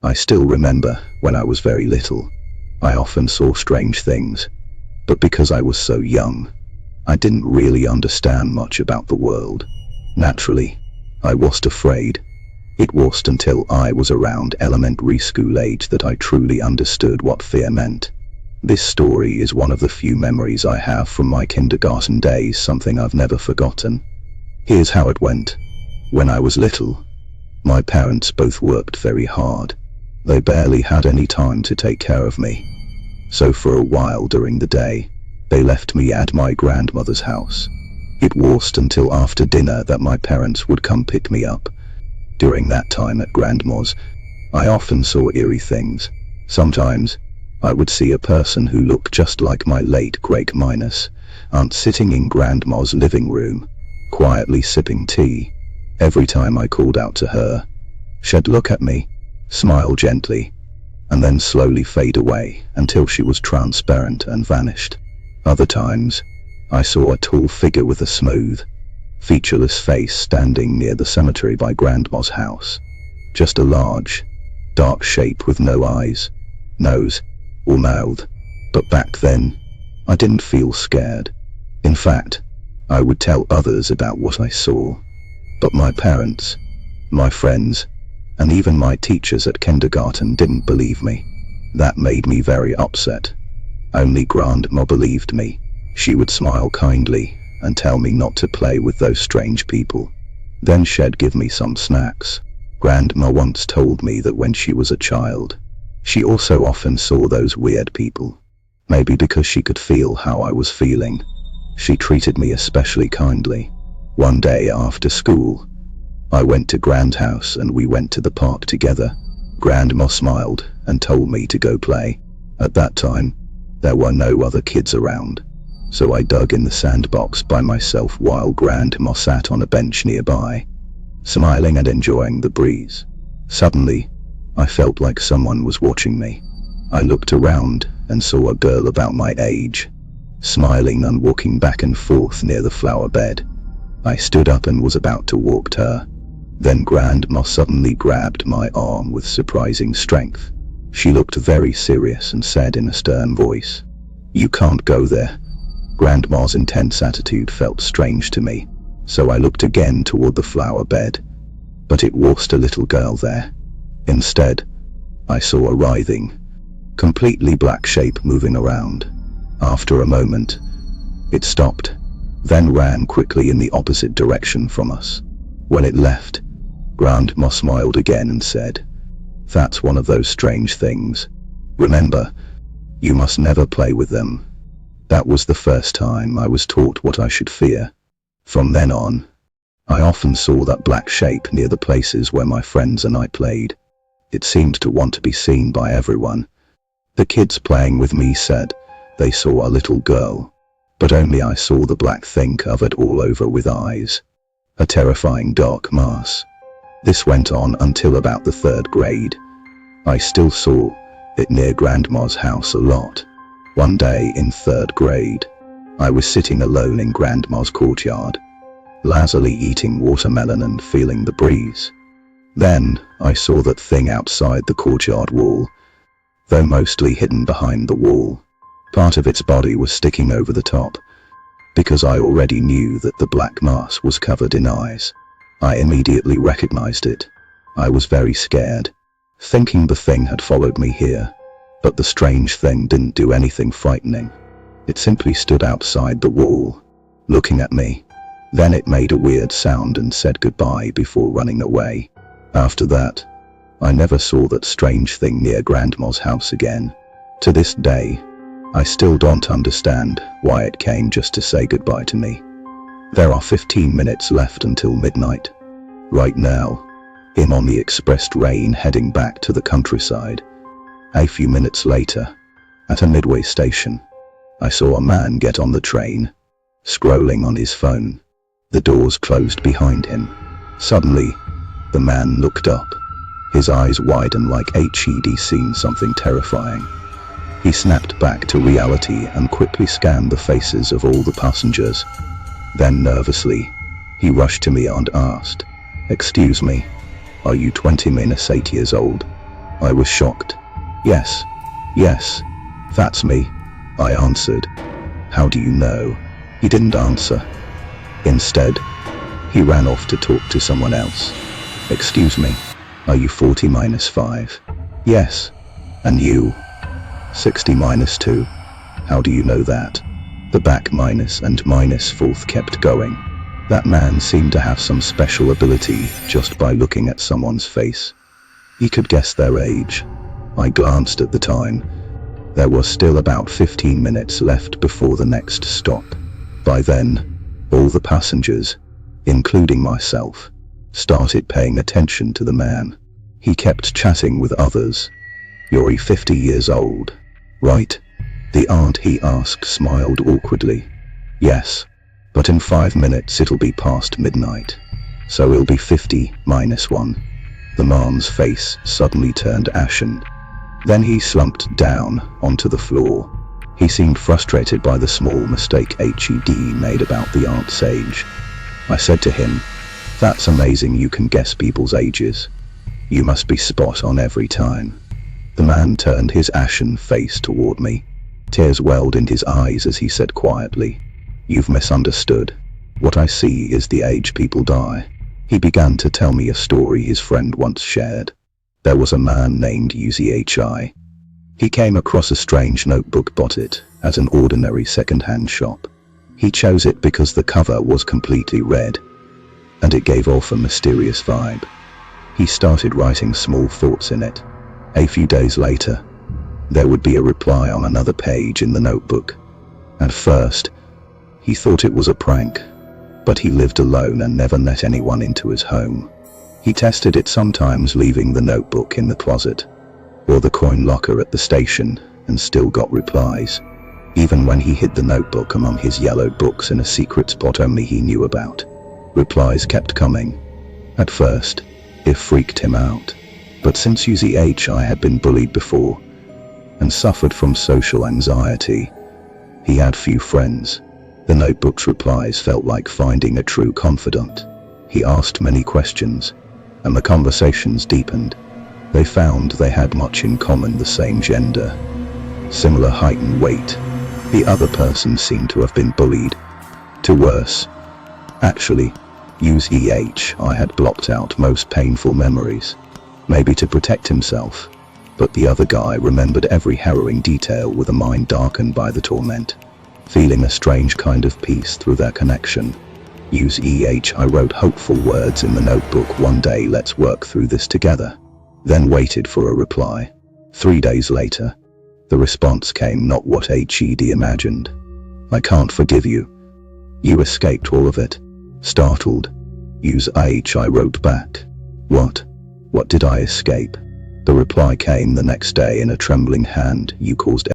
I still remember when I was very little, I often saw strange things, but because I was so young, I didn't really understand much about the world. Naturally, I wasn't afraid. It wasn't until I was around elementary school age that I truly understood what fear meant. This story is one of the few memories I have from my kindergarten days, something I've never forgotten. Here's how it went. When I was little, my parents both worked very hard. They barely had any time to take care of me. So for a while during the day, they left me at my grandmother's house. It wasn't until after dinner that my parents would come pick me up. During that time at grandma's, I often saw eerie things. Sometimes, I would see a person who looked just like my late great-aunt sitting in grandma's living room, quietly sipping tea. Every time I called out to her, she'd look at me, smile gently, and then slowly fade away until she was transparent and vanished. Other times, I saw a tall figure with a smooth, featureless face standing near the cemetery by grandma's house. Just a large, dark shape with no eyes, nose, or mouth. But back then, I didn't feel scared. In fact, I would tell others about what I saw. But my parents, my friends, and even my teachers at kindergarten didn't believe me. That made me very upset. Only Grandma believed me. She would smile kindly and tell me not to play with those strange people. Then she'd give me some snacks. Grandma once told me that when she was a child, she also often saw those weird people. Maybe because she could feel how I was feeling, she treated me especially kindly. One day after school, I went to Grand's house and we went to the park together. Grandma smiled and told me to go play. At that time, there were no other kids around, so I dug in the sandbox by myself while Grandma sat on a bench nearby, smiling and enjoying the breeze. Suddenly, I felt like someone was watching me. I looked around and saw a girl about my age, smiling and walking back and forth near the flower bed. I stood up and was about to walk to her. Then Grandma suddenly grabbed my arm with surprising strength. She looked very serious and said in a stern voice, "You can't go there." Grandma's intense attitude felt strange to me, so I looked again toward the flower bed. But it wasn't a little girl there. Instead, I saw a writhing, completely black shape moving around. After a moment, it stopped, then ran quickly in the opposite direction from us. When it left, Grandma smiled again and said, "That's one of those strange things. Remember, you must never play with them." That was the first time I was taught what I should fear. From then on, I often saw that black shape near the places where my friends and I played. It seemed to want to be seen by everyone. The kids playing with me said they saw a little girl, but only I saw the black thing covered all over with eyes. A terrifying dark mass. This went on until about the 3rd grade. I still saw it near Grandma's house a lot. One day in 3rd grade, I was sitting alone in Grandma's courtyard, lazily eating watermelon and feeling the breeze. Then, I saw that thing outside the courtyard wall, though mostly hidden behind the wall. Part of its body was sticking over the top. Because I already knew that the black mass was covered in eyes, I immediately recognized it. I was very scared, thinking the thing had followed me here. But the strange thing didn't do anything frightening. It simply stood outside the wall, looking at me. Then it made a weird sound and said goodbye before running away. After that, I never saw that strange thing near Grandma's house again. To this day, I still don't understand why it came just to say goodbye to me. There are 15 minutes left until midnight. Right now, I'm on the express train heading back to the countryside. A few minutes later, at a midway station, I saw a man get on the train, scrolling on his phone. The doors closed behind him. Suddenly, the man looked up. His eyes widened like he'd seen something terrifying. He snapped back to reality and quickly scanned the faces of all the passengers. Then nervously, he rushed to me and asked, "Excuse me, are you 20-8 years old?" I was shocked. Yes, yes, that's me, I answered. How do you know? He didn't answer. Instead, he ran off to talk to someone else. Excuse me, are you 40 minus 5? Yes. And you? 60 minus 2. How do you know that? The back minus and minus fourth kept going. That man seemed to have some special ability just by looking at someone's face. He could guess their age. I glanced at the time. There was still about 15 minutes left before the next stop. By then, all the passengers, including myself, started paying attention to the man. He kept chatting with others. You're 50 years old, right? The aunt he asked smiled awkwardly. Yes, but in 5 minutes it'll be past midnight. So it'll be 50 minus 1. The man's face suddenly turned ashen. Then he slumped down onto the floor. He seemed frustrated by the small mistake HED made about the aunt's age. I said to him, "That's amazing you can guess people's ages. You must be spot on every time." The man turned his ashen face toward me. Tears welled in his eyes as he said quietly, "You've misunderstood. What I see is the age people die." He began to tell me a story his friend once shared. There was a man named UZHI. He came across a strange notebook, bought it at an ordinary second-hand shop. He chose it because the cover was completely red, and it gave off a mysterious vibe. He started writing small thoughts in it. A few days later, there would be a reply on another page in the notebook. At first, he thought it was a prank, but he lived alone and never let anyone into his home. He tested it sometimes, leaving the notebook in the closet or the coin locker at the station, and still got replies. Even when he hid the notebook among his yellowed books in a secret spot only he knew about, replies kept coming. At first, it freaked him out. But since UZHI had been bullied before and suffered from social anxiety, he had few friends. The notebook's replies felt like finding a true confidant. He asked many questions, and the conversations deepened. They found they had much in common: the same gender, similar height and weight. The other person seemed to have been bullied. To worse. Actually, UZHI had blocked out most painful memories, maybe to protect himself, but the other guy remembered every harrowing detail with a mind darkened by the torment, feeling a strange kind of peace through their connection. UZHI wrote hopeful words in the notebook: "One day let's work through this together," then waited for a reply. 3 days later, the response came: "Not what HED imagined. I can't forgive you. You escaped all of it." Startled, UZHI wrote back, What? What did I escape?" The reply came the next day in a trembling hand: "You caused